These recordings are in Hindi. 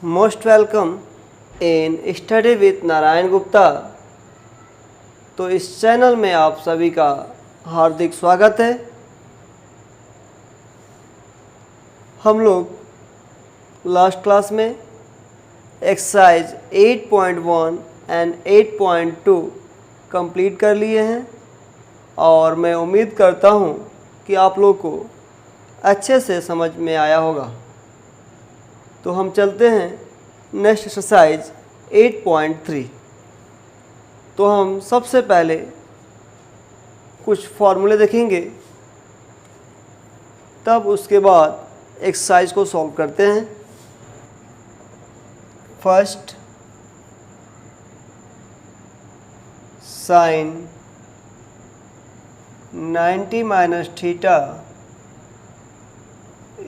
Most welcome in study with Narayan Gupta. तो इस चैनल में आप सभी का हार्दिक स्वागत है। हम लोग लास्ट क्लास में एक्सरसाइज 8.1 एंड 8.2 कंप्लीट कर लिए हैं और मैं उम्मीद करता हूं कि आप लोग को अच्छे से समझ में आया होगा। तो हम चलते हैं नेक्स्ट एक्सरसाइज 8.3। तो हम सबसे पहले कुछ फॉर्मूले देखेंगे, तब उसके बाद एक्सरसाइज को सॉल्व करते हैं। First, sine 90 minus theta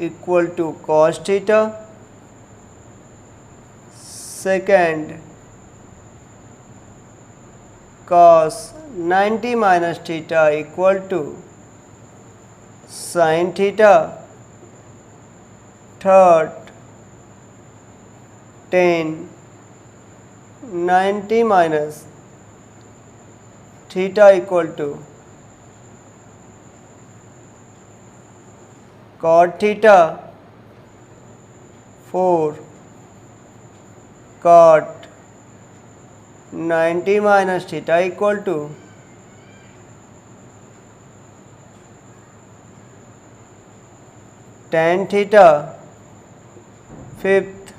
equal to cos theta. Second, cos 90 minus theta equal to sin theta. Third, tan 90 minus theta equal to cot theta. Four, cot 90 minus theta equal to tan theta. Fifth,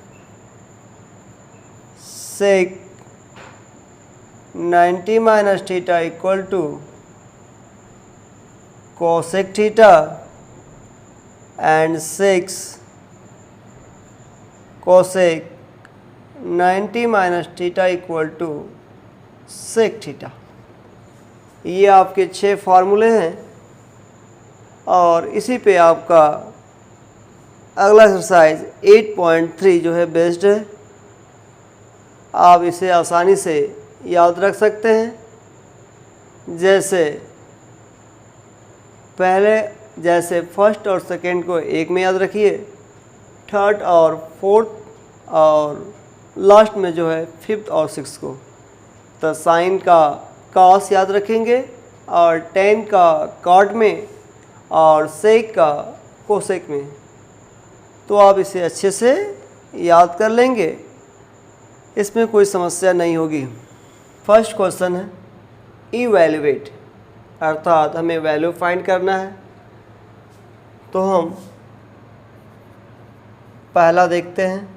sec 90 minus theta equal to cosec theta. And six, cosec 90 minus theta equal to sec theta. ये आपके 6 फार्मूले हैं और इसी पे आपका अगला एक्सरसाइज 8.3 जो है बेस्ड है। आप इसे आसानी से याद रख सकते हैं। जैसे फर्स्ट और सेकंड को एक में याद रखिए, थर्ड और फोर्थ और लास्ट में जो है फिफ्थ और सिक्स को। तो साइन का कॉस याद रखेंगे और टेन का कॉट में और सेक का कोसेक में। तो आप इसे अच्छे से याद कर लेंगे, इसमें कोई समस्या नहीं होगी। फर्स्ट क्वेश्चन है इवैल्यूएट, अर्थात हमें वैल्यू फाइंड करना है। तो हम पहला देखते हैं।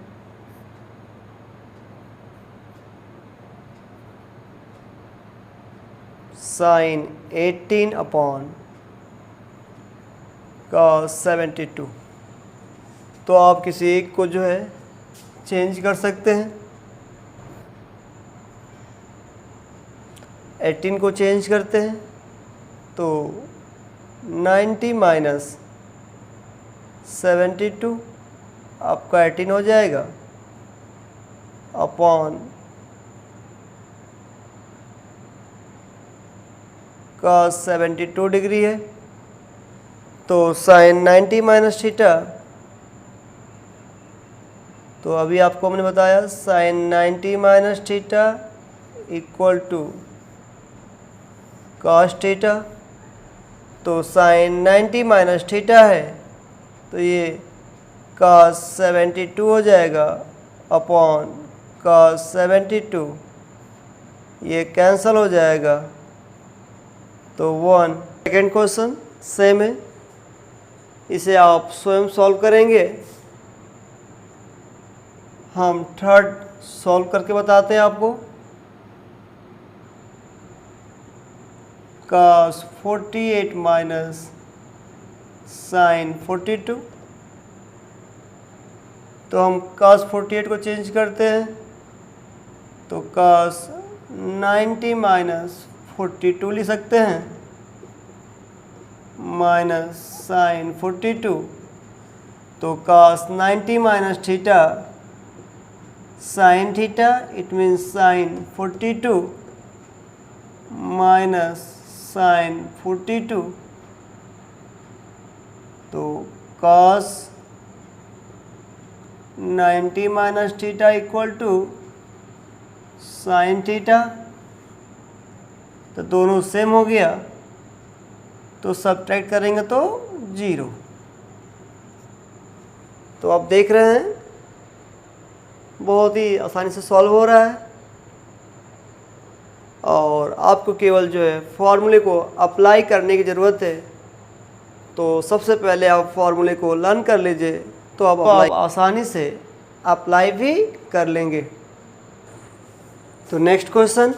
Sine 18 upon cos 72। तो आप किसी एक को जो है चेंज कर सकते हैं। 18 को चेंज करते हैं तो 90 माइनस 72 आपका 18 हो जाएगा अपॉन cos 72 डिग्री है। तो साइन 90 माइनस थीटा, तो अभी आपको हमने बताया sine 90 minus theta equal to cos थीटा। तो साइन 90 माइनस थीटा है तो ये cos 72 हो जाएगा अपॉन cos 72, ये कैंसल हो जाएगा तो 1। सेकेंड क्वेश्चन सेम है, इसे आप स्वयं सॉल्व करेंगे। हम थर्ड सॉल्व करके बताते हैं आपको। cos 48 minus sine 42। तो हम cos 48 को चेंज करते हैं तो cos 90 माइनस 42 लिख सकते हैं माइनस साइन 42। तो cos 90 minus theta sine theta, it means sine 42 minus sine 42। तो cos 90 minus theta equal to sine theta. तो दोनों सेम हो गया, तो सब्ट्रैक्ट करेंगे तो 0। तो आप देख रहे हैं बहुत ही आसानी से सॉल्व हो रहा है, और आपको केवल जो है फॉर्मूले को अप्लाई करने की ज़रूरत है। तो सबसे पहले आप फॉर्मूले को लर्न कर लीजिए, तो आप आसानी से अप्लाई भी कर लेंगे। तो नेक्स्ट क्वेश्चन,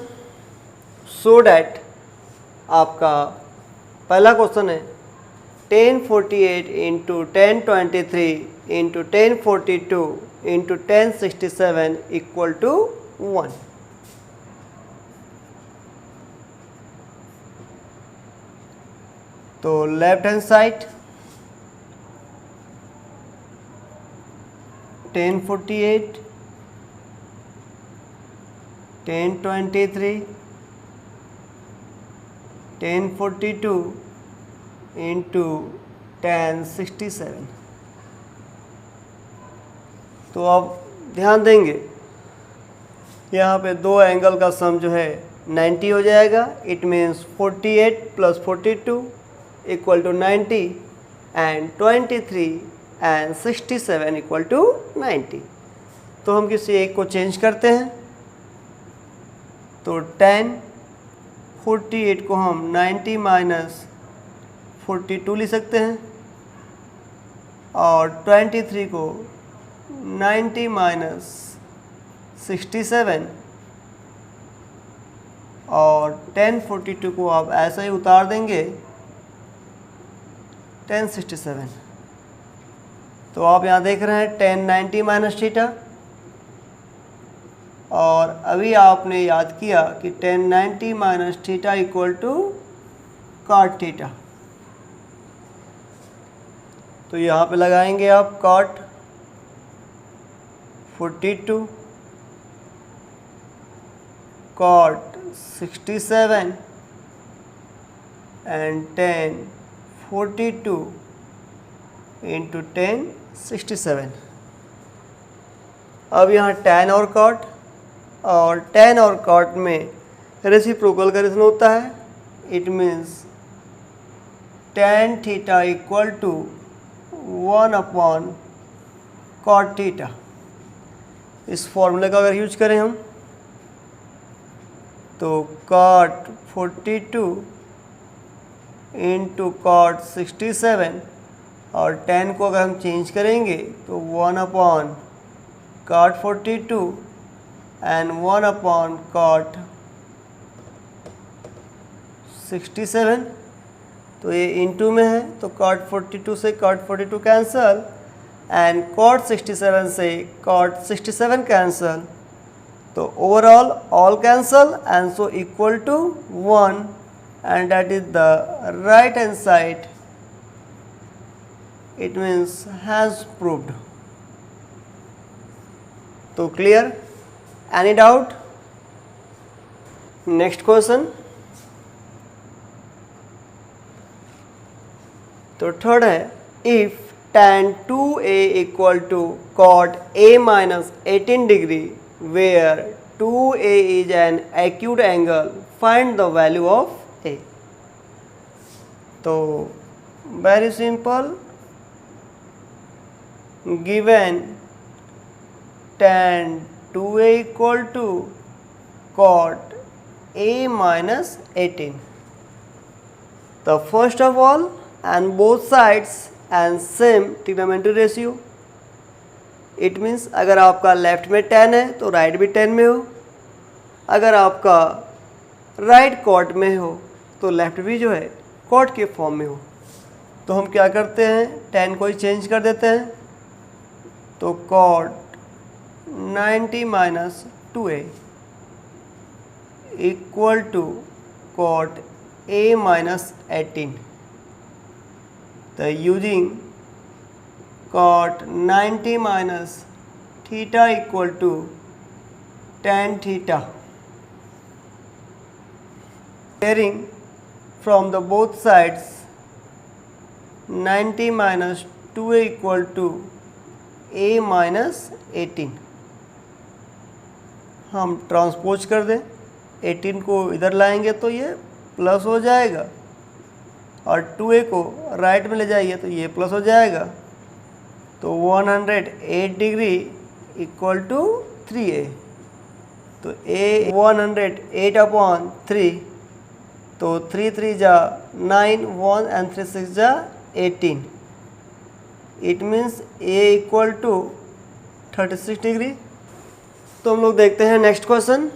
सो डैट आपका पहला क्वेश्चन है 1048 into 1023 into 1042 into 1067 equal to 1। तो लेफ्ट हैंड साइड 1048 1023 1042 इंटू 1067। तो आप ध्यान देंगे यहाँ पे दो एंगल का सम जो है 90 हो जाएगा। It means 48 plus 42 equal to 90 and 23 and 67 equal to 90। तो हम किसी एक को चेंज करते हैं। तो 1048 को हम 90 माइनस 42 लिख सकते हैं, और 23 को 90 माइनस 67, और 1042 को आप ऐसा ही उतार देंगे 1067। तो आप यहाँ देख रहे हैं 1090 माइनस थीटा, और अभी आपने याद किया कि 1090 minus theta equal to cot theta. तो यहाँ पे लगाएंगे आप कॉट 42 कॉट 67 एंड 1042 इंटू 1067। अब यहाँ tan और cot, और tan और cot में रेसिप्रोकल का रिलेशन होता है। It means tan theta equal to 1 upon cot theta. इस फॉर्मूले का अगर यूज करें हम, तो cot 42 इंटू cot 67, और 10 को अगर हम चेंज करेंगे तो 1 upon cot 42 and 1 upon cot 67। तो ये इंटू में है, तो cot 42 से cot 42 कैंसल, एंड cot 67 से cot 67 कैंसल। तो overall all cancel and so equal to 1, and that is the right hand side. It means has proved. तो clear? Any doubt? Next question. तो थर्ड है, if tan 2a equal to cot a minus 18 degree where 2a is an acute angle, find the value of a। तो very simple, given tan 2a equal to cot a minus 18। तो first of all and both sides and same trigonometry ratio. It means अगर आपका लेफ्ट में tan है तो राइट भी tan में हो, अगर आपका राइट कॉट में हो तो लेफ्ट भी जो है कॉट के फॉर्म में हो। तो हम क्या करते हैं, tan को ही चेंज कर देते हैं। तो cot 90 minus 2a equal to cot a minus 18। तो using cot 90 minus theta equal to tan theta, tearing from the both sides 90 minus 2a equal to a minus 18। हम ट्रांसपोज कर दें, 18 को इधर लाएंगे तो ये प्लस हो जाएगा, और 2a को राइट में ले जाइए तो ये प्लस हो जाएगा। तो 108 डिग्री इक्वल टू 3a। तो a 108/3, तो 3 3 जा 9, 1 and 3 6 जा 18। It means a equal to 36 degree. तो हम लोग देखते हैं नेक्स्ट क्वेश्चन।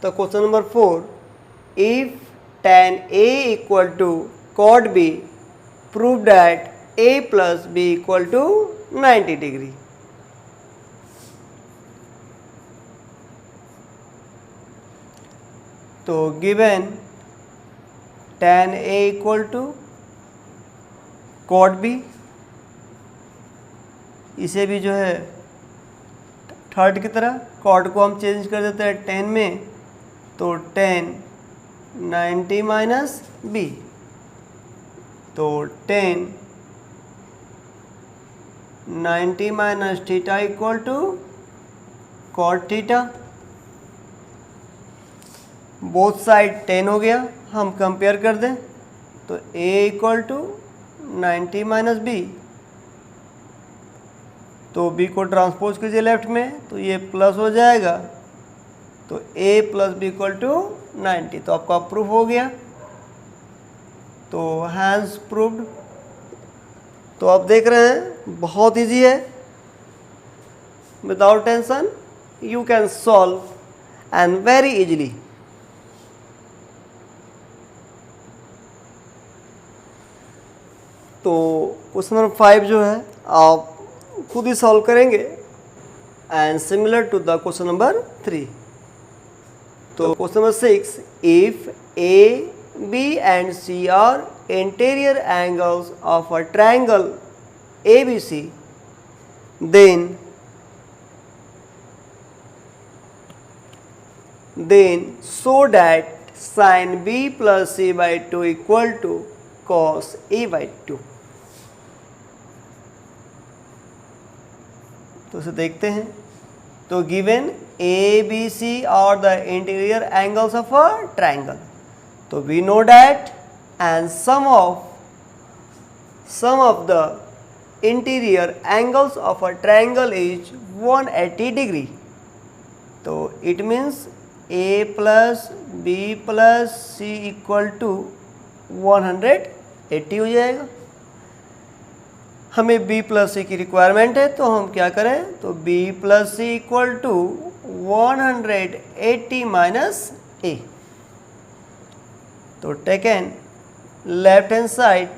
तो question number 4, if tan a equal to cot b, prove that a plus b equal to 90 degree. तो given tan a equal to cot b, इसे भी जो है थर्ड की तरह cot को हम चेंज कर देते हैं tan में, तो tan 90 माइनस b, तो tan 90 minus theta equal to cot theta. Both side 10 हो गया, हम कंपेयर कर दें तो a equal to 90 minus b, तो b को ट्रांसपोज कीजिए लेफ्ट में तो ये प्लस हो जाएगा, तो a plus b equal to 90। तो आपका प्रूफ हो गया, तो हैंस प्रूव्ड। तो आप देख रहे हैं बहुत इजी है, without tension you can solve and very easily. तो क्वेश्चन नंबर 5 जो है आप खुद ही सॉल्व करेंगे and similar to the question number 3। तो question number 6, if a, b and c are interior angles of a triangle ABC, then show that sin b plus c by 2 equal to cos a by 2। तो इसे देखते हैं। तो given A B C are the interior angles of a triangle, तो we know that and sum of the interior angles of a triangle is 180 degree. तो it means A plus B plus C equal to 180 हो जाएगा। हमें b प्लस सी की रिक्वायरमेंट है, तो हम क्या करें, तो b plus C equal to 180 minus A. तो taken left hand side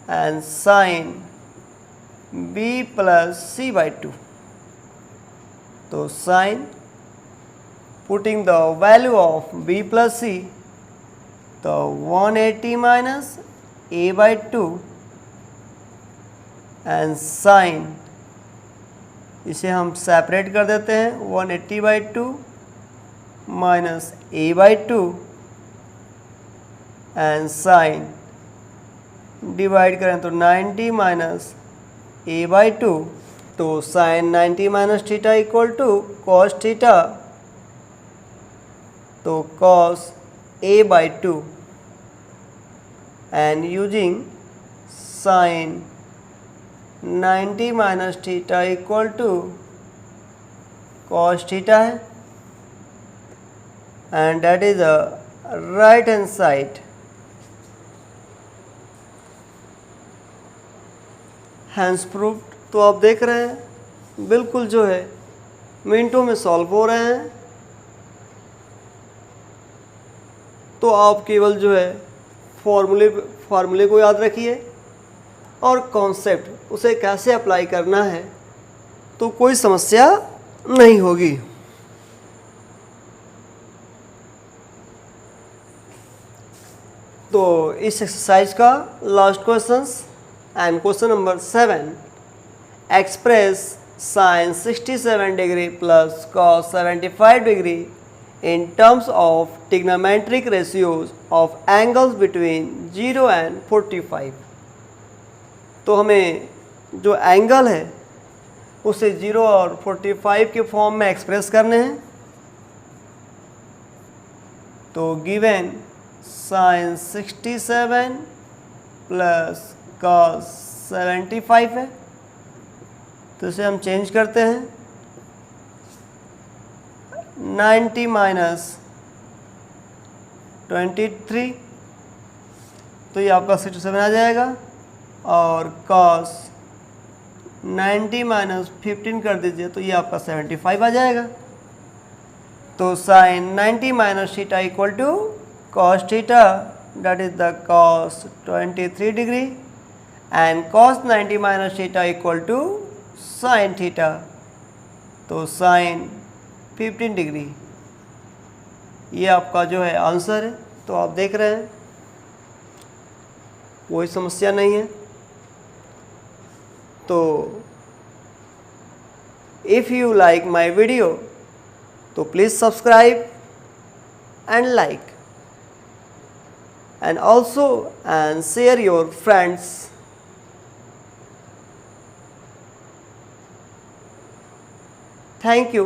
and sine b plus C by 2। तो sine putting the value of b plus C, तो 180 minus a by 2 and sine, इसे हम सेपरेट कर देते हैं, 180 by 2 minus a by 2 and sine divide करें तो 90 माइनस a बाई 2। तो sine 90 minus theta equal to cos theta, तो cos a by 2 and using sine 90 minus theta equal to cos theta है, and that is a right hand side. Hence proved. तो आप देख रहे हैं बिल्कुल जो है मिनटों में सॉल्व हो रहे हैं। तो आप केवल जो है फॉर्मूले को याद रखिए और कॉन्सेप्ट उसे कैसे अप्लाई करना है, तो कोई समस्या नहीं होगी। तो इस एक्सरसाइज का last questions and question number 7, express sine 67 degree plus cos 75 degree in terms of trigonometric ratios of angles between 0 and 45। तो हमें जो एंगल है उसे 0 और 45 के फॉर्म में एक्सप्रेस करने हैं। तो गिवन साइन 67 प्लस कॉस 75 है, तो इसे हम चेंज करते हैं। 90 माइनस 23, तो ये आपका 67 आ जाएगा। और कॉस 90 माइनस 15 कर दीजिए, तो ये आपका 75 आ जाएगा। तो sine 90 minus theta equal to cos theta, that is the cos 23 degree, and cos 90 minus theta equal to sin theta, तो sin 15 डिग्री ये आपका जो है आंसर है। तो आप देख रहे हैं कोई समस्या नहीं है। तो if you like my video तो please subscribe and like and also and share your friends. Thank you.